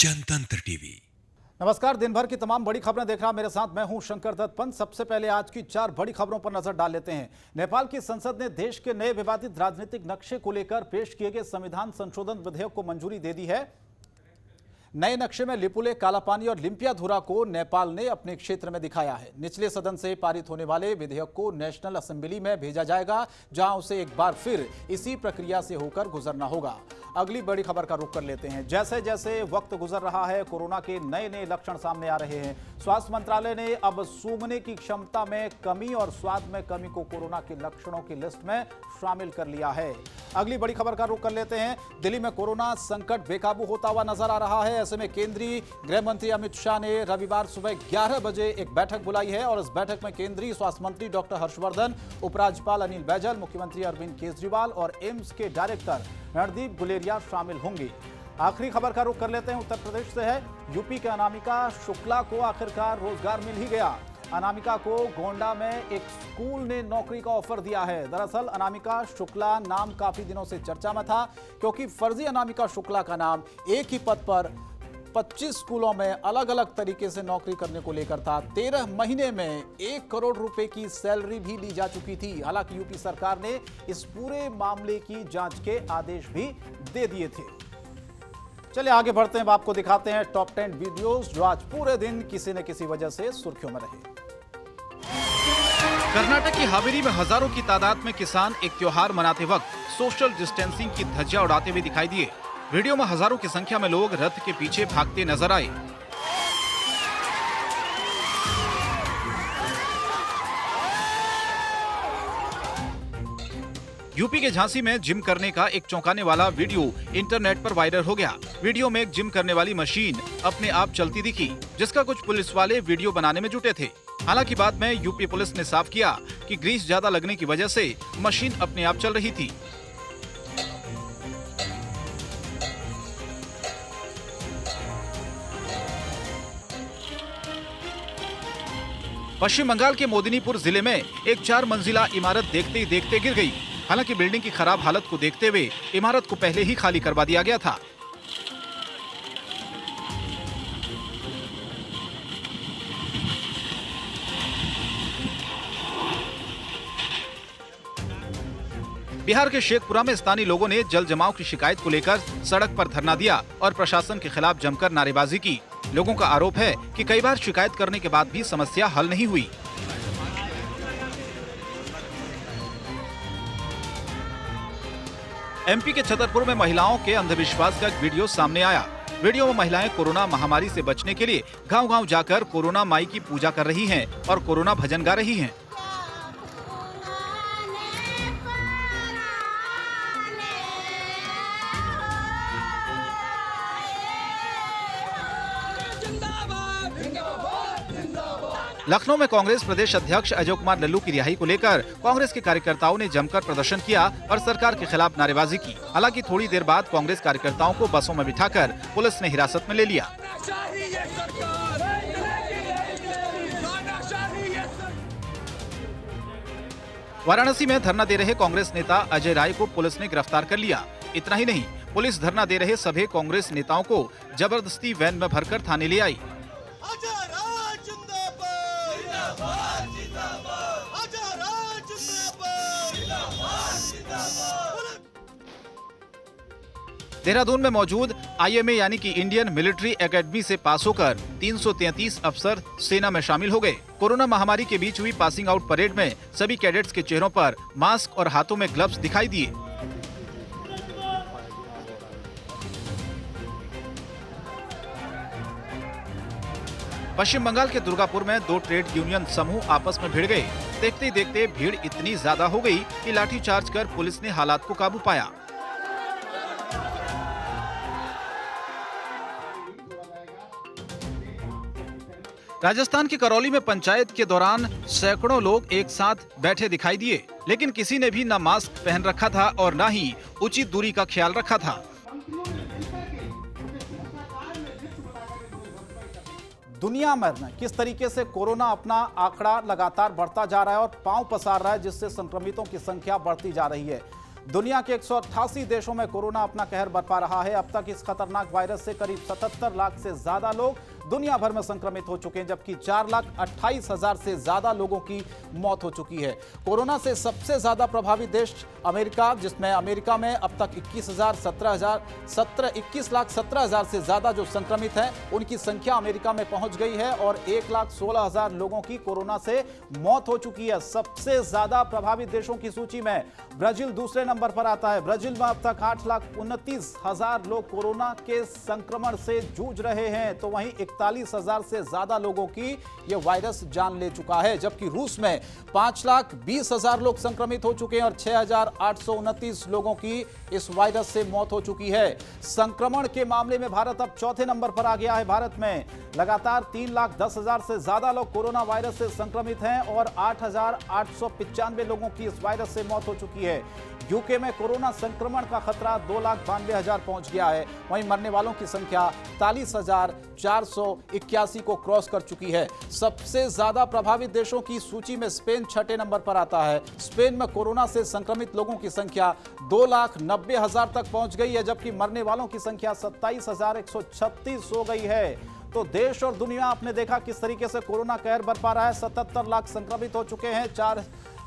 जनतंत्र टीवी। नमस्कार, दिन भर की तमाम बड़ी खबरें देख रहा मेरे साथ मैं हूं शंकर दत्त पंत। सबसे पहले आज की 4 बड़ी खबरों पर नजर डाल लेते हैं। नेपाल की संसद ने देश के नए विवादित राजनीतिक नक्शे को लेकर पेश किए गए संविधान संशोधन विधेयक को मंजूरी दे दी है। नए नक्शे में लिपुले, कालापानी और लिम्पियाधुरा को नेपाल ने अपने क्षेत्र में दिखाया है। निचले सदन से पारित होने वाले विधेयक को नेशनल असेंबली में भेजा जाएगा, जहां उसे एक बार फिर इसी प्रक्रिया से होकर गुजरना होगा। अगली बड़ी खबर का रुख कर लेते हैं। जैसे जैसे वक्त गुजर रहा है, कोरोना के नए नए लक्षण सामने आ रहे हैं। स्वास्थ्य मंत्रालय ने अब सूंघने की क्षमता में कमी और स्वाद में कमी को कोरोना के लक्षणों की लिस्ट में शामिल कर लिया है। अगली बड़ी खबर का रुख कर लेते हैं। दिल्ली में कोरोना संकट बेकाबू होता हुआ नजर आ रहा है। ऐसे में केंद्रीय गृह मंत्री अमित शाह ने रविवार सुबह 11 बजे एक बैठक बुलाई है और इस बैठक में केंद्रीय स्वास्थ्य मंत्री डॉक्टर हर्षवर्धन, उपराज्यपाल अनिल बैजल, मुख्यमंत्री अरविंद केजरीवाल और एम्स के डायरेक्टर रणदीप गुलेरिया शामिल होंगे। आखिरी खबर का रुख कर लेते हैं। उत्तर प्रदेश से है। यूपी के अनामिका शुक्ला को आखिरकार रोजगार मिल ही गया। अनामिका को गोंडा में एक स्कूल ने नौकरी का ऑफर दिया है। दरअसल अनामिका शुक्ला नाम काफी दिनों से चर्चा में था, क्योंकि फर्जी अनामिका शुक्ला का नाम एक ही पद पर 25 स्कूलों में अलग अलग तरीके से नौकरी करने को लेकर था। 13 महीने में 1 करोड़ रुपए की सैलरी भी ली जा चुकी थी। हालांकि यूपी सरकार ने इस पूरे मामले की जांच के आदेश भी दे दिए थे। चलिए आगे बढ़ते हैं, आपको दिखाते हैं टॉप 10 वीडियोस जो आज पूरे दिन किसी न किसी वजह से सुर्खियों में रहे। कर्नाटक की हावेरी में हजारों की तादाद में किसान एक त्योहार मनाते वक्त सोशल डिस्टेंसिंग की धज्जियां उड़ाते हुए दिखाई दिए। वीडियो में हजारों की संख्या में लोग रथ के पीछे भागते नजर आए। यूपी के झांसी में जिम करने का एक चौंकाने वाला वीडियो इंटरनेट पर वायरल हो गया। वीडियो में एक जिम करने वाली मशीन अपने आप चलती दिखी, जिसका कुछ पुलिस वाले वीडियो बनाने में जुटे थे। हालांकि बाद में यूपी पुलिस ने साफ किया कि ग्रीस ज्यादा लगने की वजह से मशीन अपने आप चल रही थी। पश्चिम बंगाल के मोदिनीपुर जिले में एक 4 मंजिला इमारत देखते ही देखते गिर गई। हालांकि बिल्डिंग की खराब हालत को देखते हुए इमारत को पहले ही खाली करवा दिया गया था। बिहार के शेखपुरा में स्थानीय लोगों ने जल जमाव की शिकायत को लेकर सड़क पर धरना दिया और प्रशासन के खिलाफ जमकर नारेबाजी की। लोगों का आरोप है कि कई बार शिकायत करने के बाद भी समस्या हल नहीं हुई। एमपी के छतरपुर में महिलाओं के अंधविश्वास का एक वीडियो सामने आया। वीडियो में महिलाएं कोरोना महामारी से बचने के लिए गांव-गांव जाकर कोरोना माई की पूजा कर रही हैं और कोरोना भजन गा रही हैं। लखनऊ में कांग्रेस प्रदेश अध्यक्ष अजय कुमार लल्लू की रिहाई को लेकर कांग्रेस के कार्यकर्ताओं ने जमकर प्रदर्शन किया और सरकार के खिलाफ नारेबाजी की। हालांकि थोड़ी देर बाद कांग्रेस कार्यकर्ताओं को बसों में बिठाकर पुलिस ने हिरासत में ले लिया। वाराणसी में धरना दे रहे कांग्रेस नेता अजय राय को पुलिस ने गिरफ्तार कर लिया। इतना ही नहीं, पुलिस धरना दे रहे सभी कांग्रेस नेताओं को जबरदस्ती वैन में भरकर थाने ले आई। देहरादून में मौजूद आईएमए यानी कि इंडियन मिलिट्री एकेडमी से पास होकर 333 अफसर सेना में शामिल हो गए। कोरोना महामारी के बीच हुई पासिंग आउट परेड में सभी कैडेट्स के चेहरों पर मास्क और हाथों में ग्लव्स दिखाई दिए। पश्चिम बंगाल के दुर्गापुर में 2 ट्रेड यूनियन समूह आपस में भिड़ गए। देखते ही देखते भीड़ इतनी ज्यादा हो गई कि लाठीचार्ज कर पुलिस ने हालात को काबू पाया। राजस्थान के करौली में पंचायत के दौरान सैकड़ों लोग एक साथ बैठे दिखाई दिए, लेकिन किसी ने भी न मास्क पहन रखा था और न ही उचित दूरी का ख्याल रखा था। दुनिया में किस तरीके से कोरोना अपना आंकड़ा लगातार बढ़ता जा रहा है और पांव पसार रहा है, जिससे संक्रमितों की संख्या बढ़ती जा रही है। दुनिया के 188 देशों में कोरोना अपना कहर बरपा रहा है। अब तक इस खतरनाक वायरस से करीब 77 लाख से ज्यादा लोग दुनिया भर में संक्रमित हो चुके हैं, जबकि 4,28,000 से ज्यादा लोगों की मौत हो चुकी है। कोरोना से सबसे ज्यादा प्रभावित देश अमेरिका, जिसमें अमेरिका में अब तक 21,17,000 से ज्यादा जो संक्रमित हैं उनकी संख्या अमेरिका में पहुंच गई है और 1,16,000 लोगों की कोरोना से मौत हो चुकी है। सबसे ज्यादा प्रभावित देशों की सूची में ब्राजील दूसरे नंबर पर आता है। ब्राजील में अब तक 8,29,000 लोग कोरोना के संक्रमण से जूझ रहे हैं, तो वहीं 41,000 से ज्यादा लोगों की यह वायरस जान ले चुका है। जबकि रूस में 5,20,000 लोग संक्रमित हो चुके हैं और 6,829 लोगों की इस वायरस से मौत हो चुकी है। संक्रमण के मामले में भारत अब चौथे नंबर पर आ गया है। भारत में लगातार 3,10,000 से ज्यादा लोग कोरोना वायरस से संक्रमित हैं और 8,895 लोगों की इस वायरस से मौत हो चुकी है। यूके में कोरोना संक्रमण का खतरा 2,92,000 पहुंच गया है। वहीं मरने वालों की संख्या 43,481 को क्रॉस कर चुकी है। सबसे ज्यादा प्रभावित देशों की सूची में स्पेन छठे नंबर पर आता है। स्पेन में कोरोना से संक्रमित लोगों की संख्या 2,90,000 तक पहुंच गई है, जबकि मरने वालों की संख्या 27,136 हो गई है। तो देश और दुनिया आपने देखा किस तरीके से कोरोना कहर बरपा रहा है। 77 लाख संक्रमित हो चुके हैं।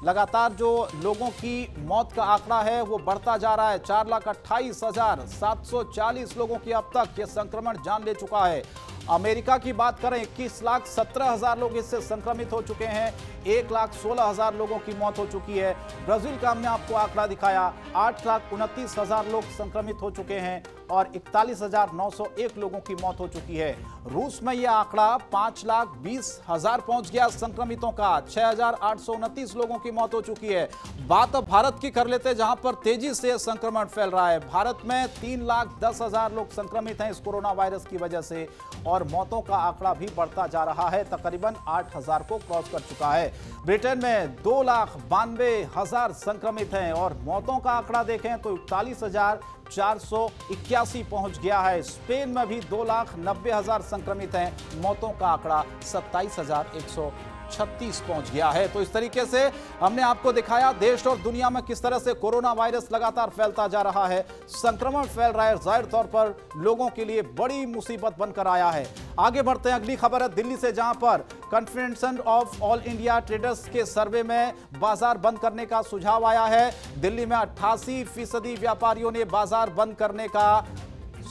लगातार जो लोगों की मौत का आंकड़ा है वो बढ़ता जा रहा है। 4,28,740 लोगों की अब तक ये संक्रमण जान ले चुका है। अमेरिका की बात करें, 21,17,000 लोग इससे संक्रमित हो चुके हैं। 1,16,000 लोगों की मौत हो चुकी है। ब्राजील का हमने आपको आंकड़ा दिखाया, 8,29,000 लोग संक्रमित हो चुके हैं और 41,901 लोगों की मौत हो चुकी है। रूस में यह आंकड़ा 5,20,000 पहुंच गया संक्रमितों का, 6,829 लोगों की मौत हो चुकी है। बात अब भारत की कर लेते हैं, जहां पर तेजी से संक्रमण फैल रहा है। भारत में 3,10,000 लोग संक्रमित हैं इस कोरोना वायरस की वजह से और मौतों का आंकड़ा भी बढ़ता जा रहा है, तकरीबन 8,000 को क्रॉस कर चुका है। ब्रिटेन में 2,92,000 संक्रमित हैं और मौतों का आंकड़ा देखें तो 41,481 पहुंच गया है। स्पेन में भी 2,90,000 संक्रमित हैं, मौतों का आंकड़ा 27,136 पहुंच गया है। तो इस तरीके से हमने आपको दिखाया देश और दुनिया में किस तरह से कोरोना वायरस लगातार फैलता जा रहा है, संक्रमण फैल रहा है, जाहिर तौर पर लोगों के लिए बड़ी मुसीबत बनकर आया है। आगे बढ़ते हैं, अगली खबर है दिल्ली से, जहां पर confederation of all India traders के सर्वे में बाजार बंद करने का सुझाव आया है। दिल्ली में 88% व्यापारियों ने बाजार बंद करने का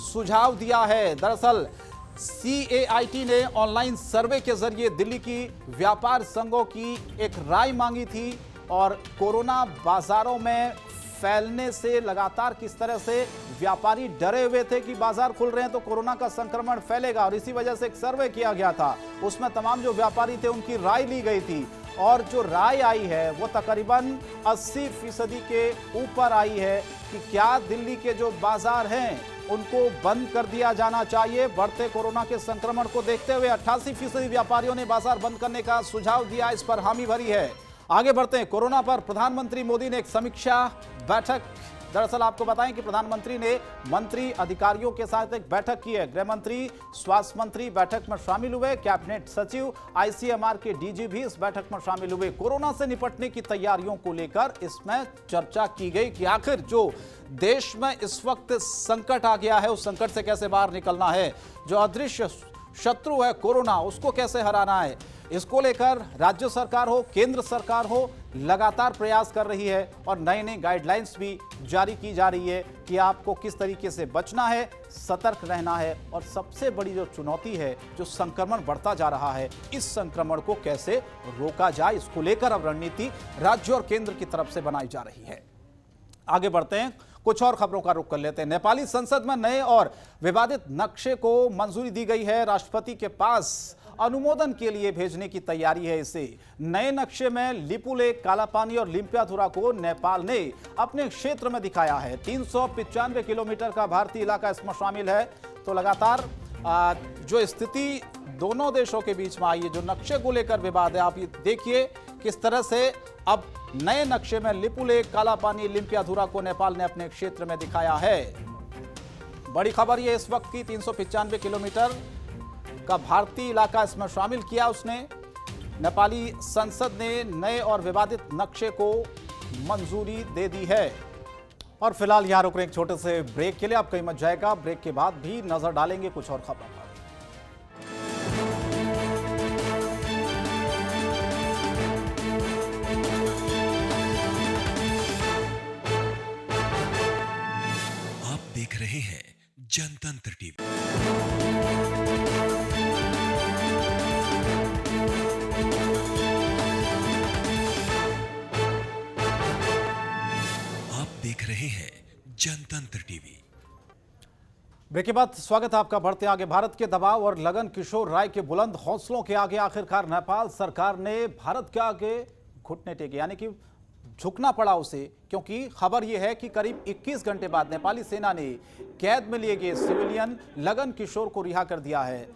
सुझाव दिया है। दरअसल CAIT ने ऑनलाइन सर्वे के जरिए दिल्ली की व्यापार संघों की एक राय मांगी थी और कोरोना बाजारों में फैलने से लगातार किस तरह से व्यापारी डरे हुए थे कि बाजार खुल रहे हैं तो कोरोना का संक्रमण फैलेगा, और इसी वजह से एक सर्वे किया गया था। उसमें तमाम जो व्यापारी थे उनकी राय ली गई थी और जो राय आई है वो तकरीबन 80% के ऊपर आई है कि क्या दिल्ली के जो बाजार हैं उनको बंद कर दिया जाना चाहिए। बढ़ते कोरोना के संक्रमण को देखते हुए 88% व्यापारियों ने बाजार बंद करने का सुझाव दिया, इस पर हामी भरी है। आगे बढ़ते हैं, कोरोना पर प्रधानमंत्री मोदी ने एक समीक्षा बैठक, दरअसल आपको बताएं कि प्रधानमंत्री ने मंत्री अधिकारियों के साथ एक बैठक की है। गृह मंत्री, स्वास्थ्य मंत्री बैठक में शामिल हुए, कैबिनेट सचिव, ICMR के DG भी इस बैठक में शामिल हुए। कोरोना से निपटने की तैयारियों को लेकर इसमें चर्चा की गई कि आखिर जो देश में इस वक्त संकट आ गया है उस संकट से कैसे बाहर निकलना है, जो अदृश्य शत्रु है कोरोना उसको कैसे हराना है। इसको लेकर राज्य सरकार हो, केंद्र सरकार हो, लगातार प्रयास कर रही है और नए नए गाइडलाइंस भी जारी की जा रही है कि आपको किस तरीके से बचना है, सतर्क रहना है। और सबसे बड़ी जो चुनौती है, जो संक्रमण बढ़ता जा रहा है, इस संक्रमण को कैसे रोका जाए, इसको लेकर अब रणनीति राज्य और केंद्र की तरफ से बनाई जा रही है। आगे बढ़ते हैं, कुछ और खबरों का रुख कर लेते हैं। नेपाली संसद में नए और विवादित नक्शे को मंजूरी दी गई है। राष्ट्रपति के पास अनुमोदन के लिए भेजने की तैयारी है। इसे नए नक्शे में लिपुलेक, कालापानी और लिम्पियाधुरा को नेपाल ने अपने क्षेत्र में दिखाया है। 395 किलोमीटर का भारतीय इलाका इसमें शामिल है। तो लगातार जो स्थिति दोनों देशों के बीच में आई है, जो नक्शे को लेकर विवाद है, आप ये देखिए किस तरह से अब नए नक्शे में लिपुलेक, कालापानी, लिम्पियाधुरा को नेपाल ने अपने क्षेत्र में दिखाया है। बड़ी खबर ये इस वक्त की, 395 किलोमीटर का भारतीय इलाका इसमें शामिल किया उसने। नेपाली संसद ने नए और विवादित नक्शे को मंजूरी दे दी है। और फिलहाल यहाँ रुक रहे एक छोटे से ब्रेक के लिए, आप कहीं मत जाएगा। ब्रेक के बाद भी नजर डालेंगे कुछ और खबरों पर। आप देख रहे हैं जनतंत्र टीवी। आप देख रहे हैं जनतंत्र टीवी। ब्रेक के बाद स्वागत है आपका। बढ़ते आगे, भारत के दबाव और लगन किशोर राय के बुलंद हौसलों के आगे आखिरकार नेपाल सरकार ने भारत के आगे घुटने टेके, यानी कि झुकना पड़ा उसे, क्योंकि खबर यह है कि करीब 21 घंटे बाद नेपाली सेना ने कैद में लिए गए सिविलियन लगन किशोर को रिहा कर दिया है।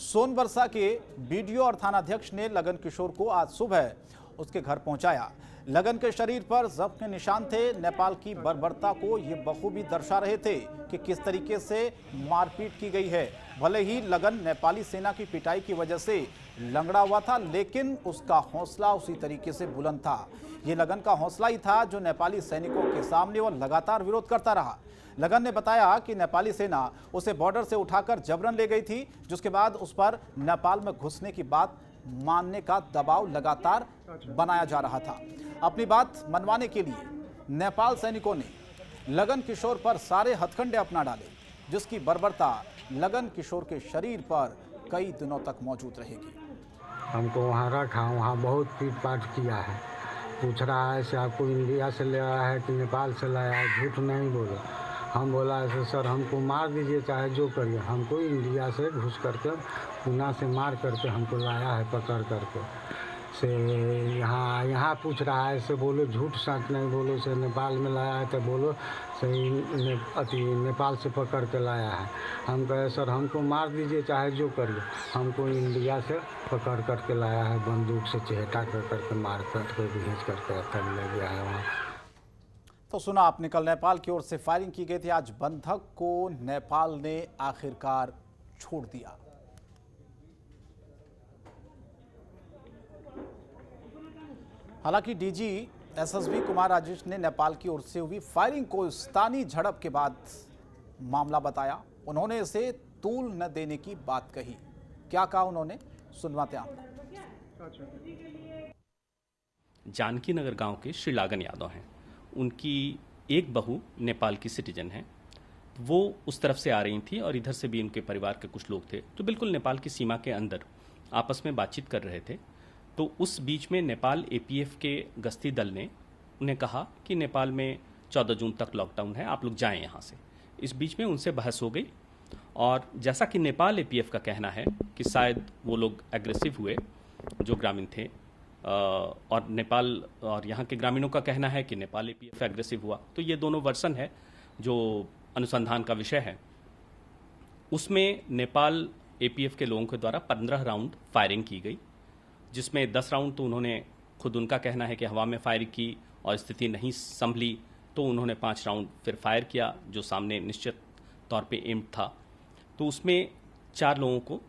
सोनबरसा के बीडीओ और थानाध्यक्ष ने लगन किशोर को आज सुबह उसके घर पहुंचाया। लगन के शरीर पर जख्म के निशान थे। नेपाल की बर्बरता को ये बखूबी दर्शा रहे थे कि किस तरीके से मारपीट की गई है। भले ही लगन नेपाली सेना की पिटाई की वजह से लंगड़ा हुआ था, लेकिन उसका हौसला उसी तरीके से बुलंद था। ये लगन का हौसला ही था जो नेपाली सैनिकों के सामने वो लगातार विरोध करता रहा। लगन ने बताया कि नेपाली सेना उसे बॉर्डर से उठाकर जबरन ले गई थी, जिसके बाद उस पर नेपाल में घुसने की बात मानने का दबाव लगातार बनाया जा रहा था। अपनी बात मनवाने के लिए नेपाल सैनिकों ने लगन किशोर पर सारे हथकंडे अपना डाले, जिसकी बर्बरता लगन किशोर के शरीर पर कई दिनों तक मौजूद रहेगी। हमको वहाँ रखा, वहाँ बहुत पीट पाट किया है। पूछ रहा है से आपको इंडिया से ले आया है कि नेपाल से लाया है, झूठ नहीं बोलो। हम बोला ऐसे सर हमको मार दीजिए चाहे जो करिए, हमको इंडिया से घुस करके पुणे से मार करके हमको लाया है पकड़ करके। से यहाँ पूछ रहा है से बोलो झूठ सच नहीं बोलो, से नेपाल में लाया है तो बोलो से नेपाल से पकड़ के लाया है। हम कहे सर हमको मार दीजिए चाहे जो करिए, हमको इंडिया से पकड़ करके लाया है, बंदूक से चहेटा कर करके मार करके भेज करके तब ले गया है वहाँ। तो सुना आपने, कल नेपाल की ओर से फायरिंग की गई थी। आज बंधक को नेपाल ने आखिरकार छोड़ दिया। हालांकि डीजी एसएसबी कुमार राजेश ने नेपाल की ओर से हुई फायरिंग को स्थानीय झड़प के बाद मामला बताया। उन्होंने इसे तूल न देने की बात कही। क्या कहा उन्होंने, सुनवाते हैं आपको। जानकी नगर गांव के श्री लागन यादव हैं। उनकी एक बहू नेपाल की सिटीजन है। वो उस तरफ से आ रही थी और इधर से भी उनके परिवार के कुछ लोग थे जो बिल्कुल नेपाल की सीमा के अंदर आपस में बातचीत कर रहे थे। तो उस बीच में नेपाल एपीएफ के गश्ती दल ने उन्हें कहा कि नेपाल में 14 जून तक लॉकडाउन है, आप लोग जाएं यहाँ से। इस बीच में उनसे बहस हो गई और जैसा कि नेपाल एपीएफ का कहना है कि शायद वो लोग एग्रेसिव हुए जो ग्रामीण थे, और नेपाल और यहाँ के ग्रामीणों का कहना है कि नेपाल एपीएफ एग्रेसिव हुआ। तो ये दोनों वर्सन है जो अनुसंधान का विषय है। उसमें नेपाल एपीएफ के लोगों के द्वारा 15 राउंड फायरिंग की गई, जिसमें 10 राउंड तो उन्होंने, खुद उनका कहना है कि हवा में फायर की और स्थिति नहीं संभली तो उन्होंने 5 राउंड फिर फायर किया जो सामने निश्चित तौर पे एम्ड था। तो उसमें 4 लोगों को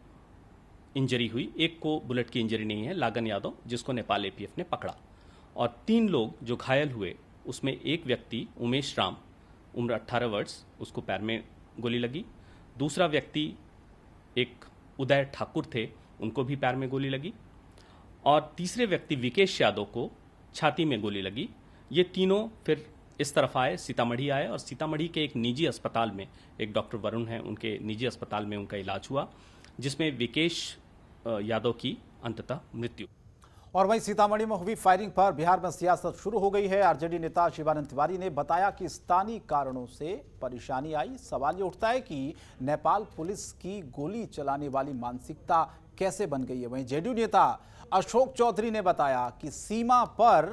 इंजरी हुई। एक को बुलेट की इंजरी नहीं है, लागन यादव, जिसको नेपाल एपीएफ ने पकड़ा। और 3 लोग जो घायल हुए उसमें एक व्यक्ति उमेश राम, उम्र 18 वर्ष, उसको पैर में गोली लगी। दूसरा व्यक्ति एक उदय ठाकुर थे, उनको भी पैर में गोली लगी। और तीसरे व्यक्ति विकेश यादव को छाती में गोली लगी। ये तीनों फिर इस तरफ आए, सीतामढ़ी आए, और सीतामढ़ी के एक निजी अस्पताल में, एक डॉक्टर वरुण हैं, उनके निजी अस्पताल में उनका इलाज हुआ, जिसमें विकेश यादव की अंततः मृत्यु। और वहीं सीतामढ़ी में हुई फायरिंग पर बिहार में सियासत शुरू हो गई है। आरजेडी नेता शिवानंद तिवारी ने बताया कि स्थानीय कारणों से परेशानी आई। सवाल ये उठता है कि नेपाल पुलिस की गोली चलाने वाली मानसिकता कैसे बन गई है। वहीं जेडीयू नेता अशोक चौधरी ने बताया कि सीमा पर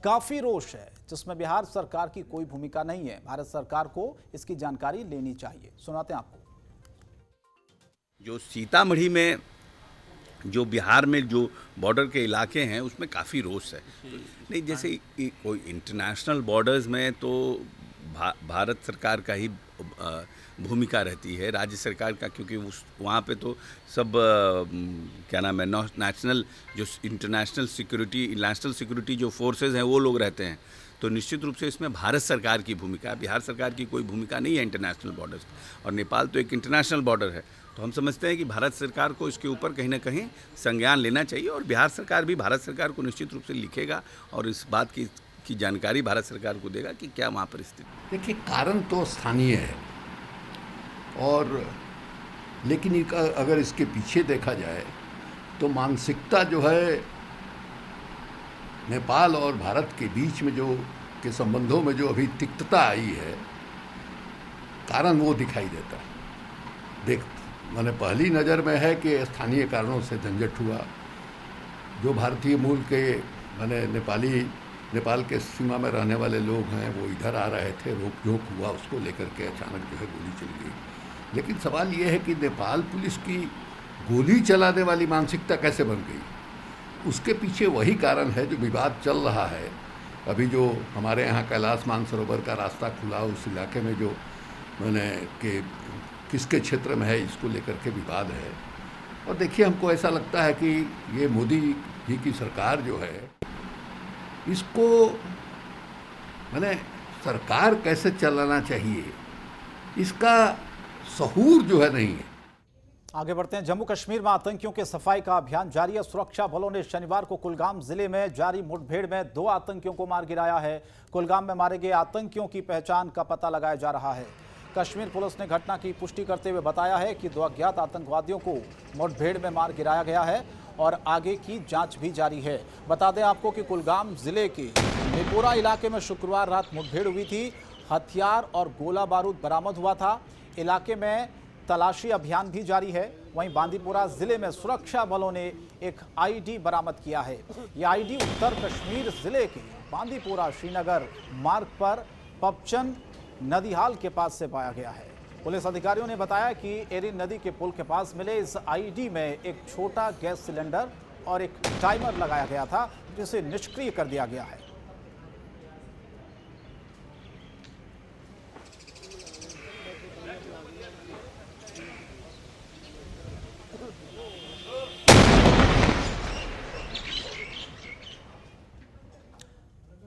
काफी रोष है, जिसमें बिहार सरकार की कोई भूमिका नहीं है। भारत सरकार को इसकी जानकारी लेनी चाहिए। सुनाते हैं आपको। जो सीतामढ़ी में, जो बिहार में जो बॉर्डर के इलाके हैं उसमें काफ़ी रोष है। नहीं, जैसे कोई इंटरनेशनल बॉर्डर्स में तो भारत सरकार का ही भूमिका रहती है, राज्य सरकार का, क्योंकि वहाँ पे तो सब क्या नाम है, नेशनल जो इंटरनेशनल सिक्योरिटी, नेशनल सिक्योरिटी जो फोर्सेस हैं वो लोग रहते हैं। तो निश्चित रूप से इसमें भारत सरकार की भूमिका है। बिहार सरकार की कोई भूमिका नहीं है इंटरनेशनल बॉर्डर्स पर, और नेपाल तो एक इंटरनेशनल बॉर्डर है। तो हम समझते हैं कि भारत सरकार को इसके ऊपर कहीं ना कहीं संज्ञान लेना चाहिए, और बिहार सरकार भी भारत सरकार को निश्चित रूप से लिखेगा और इस बात की जानकारी भारत सरकार को देगा कि क्या वहाँ पर स्थिति। देखिए, कारण तो स्थानीय है, और लेकिन अगर इसके पीछे देखा जाए तो मानसिकता जो है नेपाल और भारत के बीच में के संबंधों में जो अभी तिक्तता आई है, कारण वो दिखाई देता है। मैंने पहली नज़र में है कि स्थानीय कारणों से झंझट हुआ। जो भारतीय मूल के नेपाल के सीमा में रहने वाले लोग हैं, वो इधर आ रहे थे, रोक झोंक हुआ, उसको लेकर के अचानक जो है गोली चल गई। लेकिन सवाल ये है कि नेपाल पुलिस की गोली चलाने वाली मानसिकता कैसे बन गई? उसके पीछे वही कारण है जो विवाद चल रहा है। अभी जो हमारे यहाँ कैलाश मानसरोवर का रास्ता खुला, उस इलाके में जो किसके क्षेत्र में है, इसको लेकर के विवाद है। और देखिए, हमको ऐसा लगता है कि ये मोदी जी की सरकार जो है, इसको सरकार कैसे चलाना चाहिए, इसका सहूर जो है नहीं है। आगे बढ़ते हैं। जम्मू कश्मीर में आतंकियों के सफाई का अभियान जारी है। सुरक्षा बलों ने शनिवार को कुलगाम जिले में जारी मुठभेड़ में 2 आतंकियों को मार गिराया है। कुलगाम में मारे गए आतंकियों की पहचान का पता लगाया जा रहा है। कश्मीर पुलिस ने घटना की पुष्टि करते हुए बताया है कि 2 अज्ञात आतंकवादियों को मुठभेड़ में मार गिराया गया है और आगे की जांच भी जारी है। बता दें आपको कि कुलगाम जिले के निपोरा इलाके में शुक्रवार रात मुठभेड़ हुई थी। हथियार और गोला बारूद बरामद हुआ था। इलाके में तलाशी अभियान भी जारी है। वहीं बांदीपुरा जिले में सुरक्षा बलों ने एक आईडी बरामद किया है। यह आईडी उत्तर कश्मीर जिले के बांदीपुरा श्रीनगर मार्ग पर पपचन नदीहाल के पास से पाया गया है। पुलिस अधिकारियों ने बताया कि एरिन नदी के पुल के पास मिले इस आईडी में एक छोटा गैस सिलेंडर और एक टाइमर लगाया गया था, जिसे निष्क्रिय कर दिया गया है।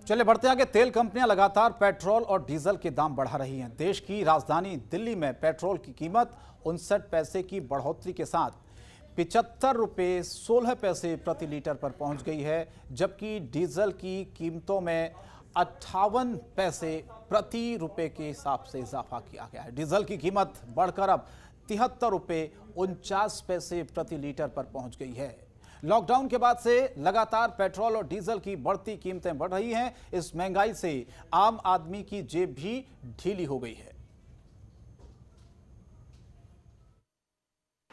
चलिए बढ़ते आगे। तेल कंपनियां लगातार पेट्रोल और डीजल के दाम बढ़ा रही हैं। देश की राजधानी दिल्ली में पेट्रोल की कीमत 59 पैसे की बढ़ोतरी के साथ 75 रुपये 16 पैसे प्रति लीटर पर पहुंच गई है, जबकि डीजल की कीमतों में 58 पैसे प्रति रुपये के हिसाब से इजाफा किया गया है। डीजल की कीमत बढ़कर अब 73 रुपये 49 पैसे प्रति लीटर पर पहुंच गई है। लॉकडाउन के बाद से लगातार पेट्रोल और डीजल की बढ़ती कीमतें बढ़ रही हैं। इस महंगाई से आम आदमी की जेब भी ढीली हो गई है।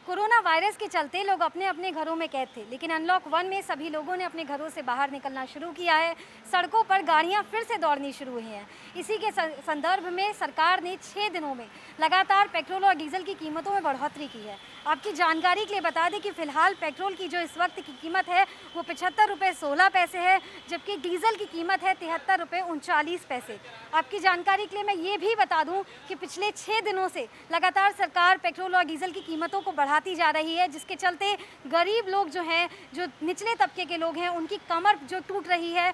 कोरोना वायरस के चलते लोग अपने अपने घरों में कैद थे, लेकिन अनलॉक 1 में सभी लोगों ने अपने घरों से बाहर निकलना शुरू किया है। सड़कों पर गाड़ियां फिर से दौड़नी शुरू हुई हैं। इसी के संदर्भ में सरकार ने 6 दिनों में लगातार पेट्रोल और डीजल की कीमतों में बढ़ोतरी की है। आपकी जानकारी के लिए बता दें कि फिलहाल पेट्रोल की जो इस वक्त की कीमत है वो 75 रुपये 16 पैसे है, जबकि डीजल की कीमत है 73 रुपये 39 पैसे। आपकी जानकारी के लिए मैं ये भी बता दूं कि पिछले 6 दिनों से लगातार सरकार पेट्रोल और डीजल की कीमतों को बढ़ाती जा रही है, जिसके चलते गरीब लोग जो हैं, जो निचले तबके के लोग हैं, उनकी कमर जो टूट रही है,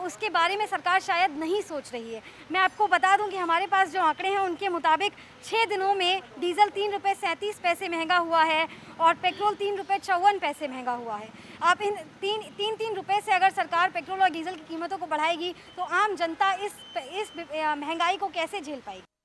उसके बारे में सरकार शायद नहीं सोच रही है। मैं आपको बता दूं कि हमारे पास जो आंकड़े हैं उनके मुताबिक 6 दिनों में डीजल 3 रुपये 37 पैसे महंगा हुआ है और पेट्रोल 3 रुपये 54 पैसे महंगा हुआ है। आप इन तीन रुपये से अगर सरकार पेट्रोल और डीजल की कीमतों को बढ़ाएगी तो आम जनता इस महंगाई को कैसे झेल पाएगी।